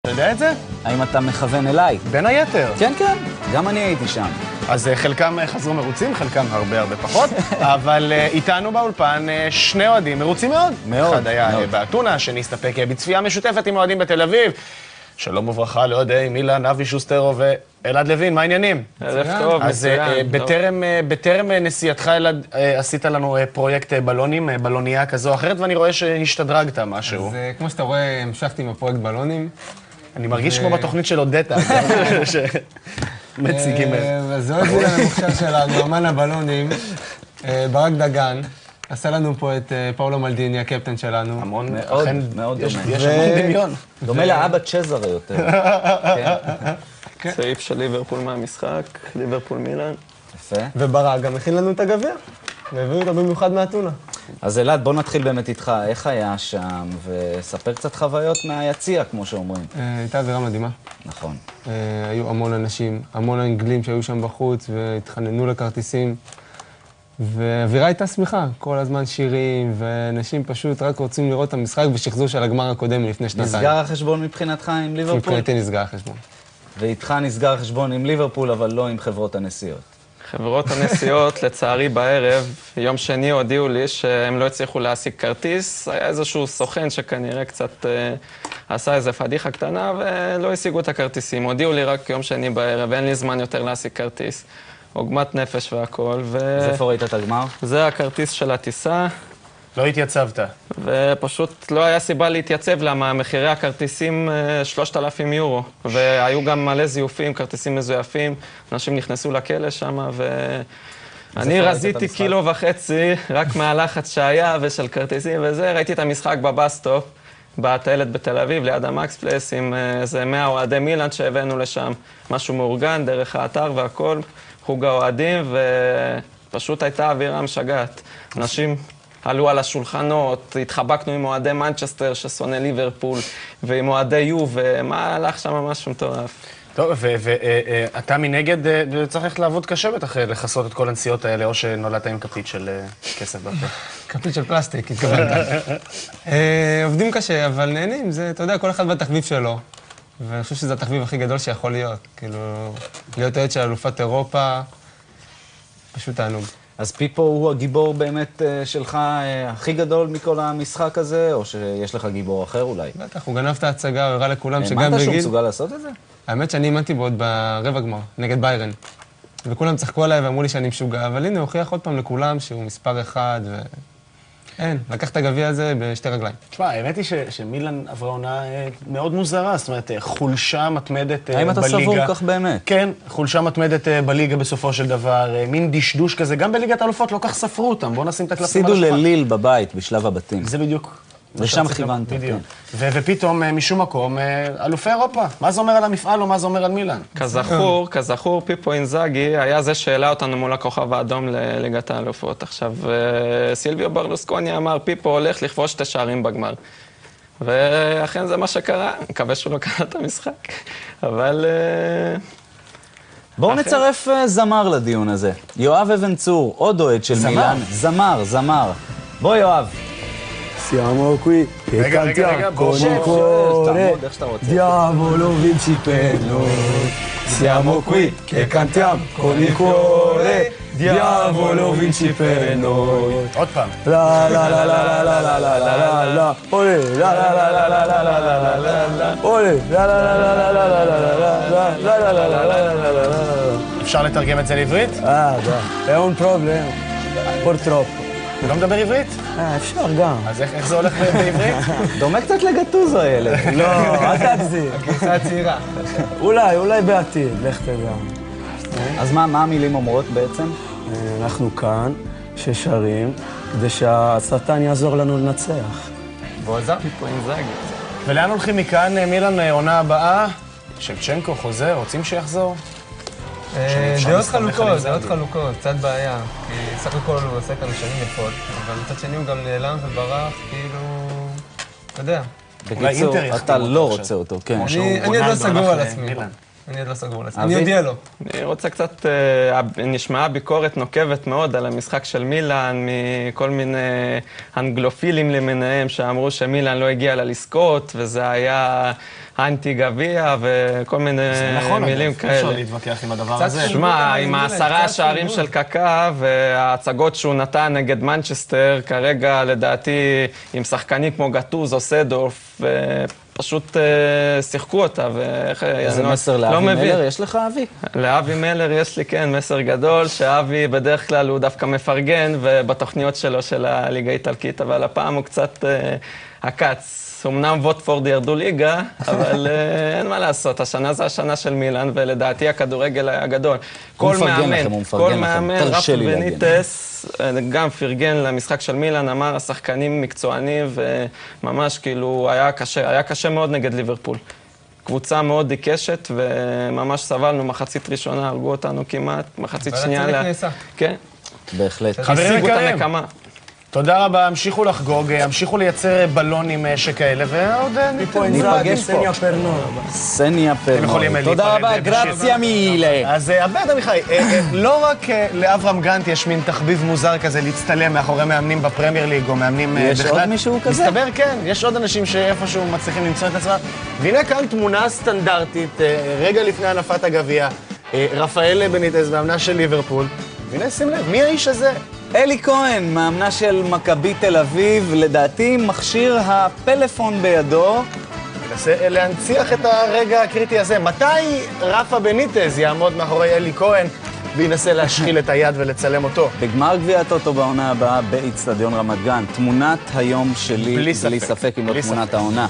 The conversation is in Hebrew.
אתה יודע את זה? האם אתה מכוון אליי? בין היתר. כן, כן, גם אני הייתי שם. אז חלקם חזרו מרוצים, חלקם הרבה פחות, אבל איתנו באולפן שני אוהדים מרוצים מאוד. מאוד. אחד היה מאוד. באתונה, השני הסתפק בצפייה משותפת עם אוהדים בתל אביב. שלום וברכה לאוהדי מילאן, אבי שוסטרו ואלעד לוין, מה העניינים? ערב טוב, אז בטרם נסיעתך אלעד, עשית לנו פרויקט בלונים, בלונייה כזו או אחרת, ואני רואה שהשתדרגת משהו. אז כמו שאתה רואה, המשכתי עם הפרויקט בלונים. אני מרגיש כמו בתוכנית של אודטה, שמציגים. אז זה עוד מילן המוכשר שלנו, אמן הבלונים, ברק דגן. עשה לנו פה את פאולו מלדיני, הקפטן שלנו. המון, מאוד, אכן, מאוד יש דומה. המון דמיון. דומה לאבא צ'זרה יותר. כן, סעיף של ליברפול מהמשחק, ליברפול מילאן. יפה. וברק גם הכין לנו את הגביע, והביאו אותו במיוחד מאתונה. אז אלעד, בוא נתחיל באמת איתך. איך היה שם? וספר קצת חוויות מהיציע, כמו שאומרים. הייתה אווירה מדהימה. נכון. היו המון אנשים, המון אנגלים שהיו שם בחוץ והתחננו לכרטיסים. והאווירה הייתה שמחה, כל הזמן שירים, ואנשים פשוט רק רוצים לראות את המשחק בשחזור של הגמר הקודם לפני שנתיים. נסגר החשבון מבחינתך עם ליברפול? מבחינתי נסגר החשבון. ואיתך נסגר החשבון עם ליברפול, אבל לא עם חברות הנסיעות. חברות הנסיעות, לצערי בערב, יום שני הודיעו לי שהם לא הצליחו להשיג כרטיס. היה איזשהו סוכן שכנראה קצת עשה איזו פדיחה קטנה ולא השיגו את הכרטיסים. הודיעו לי רק יום שני בערב, אין לי זמן יותר להשיג כרטיס. עוגמת נפש והכל, אז איפה ראית את הגמר? זה הכרטיס של הטיסה, לא התייצבת. ופשוט לא היה סיבה להתייצב, למה מחירי הכרטיסים 3,000 יורו, והיו גם מלא זיופים, כרטיסים מזויפים, אנשים נכנסו לכלא שם, ואני רזיתי 1.5 קילו רק מהלחץ שהיה ושל כרטיסים וזה, ראיתי את המשחק בבסטופ, בטיילת בתל אביב, ליד המקס פלייס, עם איזה 100 אוהדי מילאן שהבאנו לשם, משהו מאורגן, דרך האתר והכל, חוג האוהדים, ופשוט הייתה אווירה משגעת. אנשים עלו על השולחנות, התחבקנו עם אוהדי מנצ'סטר ששונא ליברפול, ועם אוהדי יו, ומה הלך שם משהו מטורף. טוב, ואתה מנגד צריך ללכת לעבוד קשה בטח לחסות את כל הנסיעות האלה, או שנולדת עם כפית של כסף בפה. כפית של פלסטיק, התכוונת. עובדים קשה, אבל נהנים, זה, אתה יודע, כל אחד בתחביב שלו. ואני חושב שזה התחביב הכי גדול שיכול להיות. כאילו, להיות עד של אלופת אירופה, פשוט תענוג. אז פיפו הוא הגיבור באמת שלך הכי גדול מכל המשחק הזה, או שיש לך גיבור אחר אולי? בטח, הוא גנב את ההצגה, הוא הראה לכולם שגם האמנת שהוא בגיל... מסוגל לעשות את זה? האמת שאני האמנתי בו עוד ברבע גמר, נגד ביירן. וכולם צחקו עליי ואמרו לי שאני משוגע, אבל הנה, הוא הוכיח עוד פעם לכולם שהוא מספר אחד, אין, לקח את הגביע הזה בשתי רגליים. תשמע, האמת היא שמילאן עברה עונה מאוד מוזרה, זאת אומרת, חולשה מתמדת בליגה. האם אתה סבור כך באמת? כן, חולשה מתמדת בליגה בסופו של דבר, מין דשדוש כזה, גם בליגת האלופות לא כך ספרו אותם, בואו נשים את הקלפים על השולחן. הפסידו לליל בבית בשלב הבתים. זה בדיוק. ושם כיוונת, כן. ופתאום, משום מקום, אלופי אירופה. מה זה אומר על המפעל או מה זה אומר על מילאן? כזכור, פיפו אינזאגי היה זה שהעלה אותנו מול הכוכב האדום לליגת האלופות. עכשיו, סילביו ברלוסקוני אמר, פיפו הולך לכבוש 2 שערים בגמר. ואכן זה מה שקרה. אני מקווה שהוא לא קנה את המשחק. אבל... בואו נצרף זמר לדיון הזה. יואב אבן צור, עוד אוהד של מילאן. זמר. בוא יואב. Siamo qui che cantiamo con il cuore, diavolo vinci per noi. Siamo qui che cantiamo con il cuore, diavolo vinci per noi. עוד פעם. La la la la la la la la la la la, ole, la la la la la la la la la la la, ole, la la la la la la la la la la la la la la la. אפשר לתרגם את זה לעברית? È un problema, purtroppo. הוא לא מדבר עברית? אפשר גם. אז איך זה הולך בעברית? דומה קצת לגטוזו הילד. לא, אל תגזים. הגרסה הצעירה. אולי בעתיד, לך תדע. אז מה המילים אומרות בעצם? אנחנו כאן, ששרים, כדי שהשטן יעזור לנו לנצח. והוא עזר פיפו אינזאגי. ולאן הולכים מכאן, מילאן, עונה הבאה? שבצ'נקו חוזר, רוצים שיחזור? דעות חלוקות, קצת בעיה. כי סך הכל הוא עושה כאן שנים יפות, אבל מצד שני הוא גם נעלם וברח, כאילו... אתה יודע. בקיצור, אתה לא רוצה אותו, כן. אני עוד לא סגור על עצמי. אני עוד לא סגור לעצמי. אני אודיע לו. אני רוצה קצת, נשמעה ביקורת נוקבת מאוד על המשחק של מילאן, מכל מיני אנגלופילים למיניהם, שאמרו שמילאן לא הגיע לה לזכות, וזה היה אנטי גביע, וכל מיני מילים כאלה. אפשר להתווכח עם הדבר הזה. שמע, עם 10 שערים של קקה, וההצגות שהוא נתן נגד מנצ'סטר, כרגע לדעתי עם שחקנים כמו גטוז או סדורף, פשוט שיחקו אותה, ואיך... איזה מסר לאבי מלר יש לך, אבי? לאבי מלר יש לי, כן, מסר גדול, שאבי בדרך כלל הוא דווקא מפרגן, ובתוכניות שלו של הליגה האיטלקית, אבל הפעם הוא קצת עקץ. אמנם ווטפורד ירדו ליגה, אבל אין מה לעשות, השנה זה השנה של מילאן, ולדעתי הכדורגל היה גדול. הוא מפרגן לכם, הוא מפרגן לכם, תרשה לי להגן. בניטס גם פרגן למשחק של מילאן, אמר, השחקנים מקצוענים, וממש כאילו היה קשה מאוד נגד ליברפול. קבוצה מאוד עיקשת, וממש סבלנו, מחצית ראשונה, הרגו אותנו כמעט, מחצית שנייה. אבל הצדק נעשה. כן. בהחלט. חברים השיגו את יקרים. הנקמה. תודה רבה, המשיכו לחגוג, המשיכו לייצר בלונים שכאלה, ועוד ניפגש פה. סניה פרנור. תודה רבה, גרציה מילה. אז עבד עמיחי, לא רק לאברהם גרנט יש מין תחביב מוזר כזה להצטלם מאחורי מאמנים בפרמייר ליג או מאמנים בכלל. יש עוד מישהו כזה? מסתבר, כן, יש עוד אנשים שאיפשהו מצליחים למצוא את עצמם. והנה כאן תמונה סטנדרטית, רגע לפני הנפת הגביע, רפאל בניטס, מאמנה של ליברפול. והנה, שים לב, מי האיש הזה? אלי כהן, מאמנה של מכבי תל אביב, לדעתי מכשיר הפלאפון בידו. מנסה להנציח את הרגע הקריטי הזה. מתי רפה בניטז יעמוד מאחורי אלי כהן וינסה להשחיל את היד ולצלם אותו? בגמר גביע הטוטו בעונה הבאה באצטדיון רמת גן. תמונת היום שלי, בלי ספק אם לא תמונת העונה.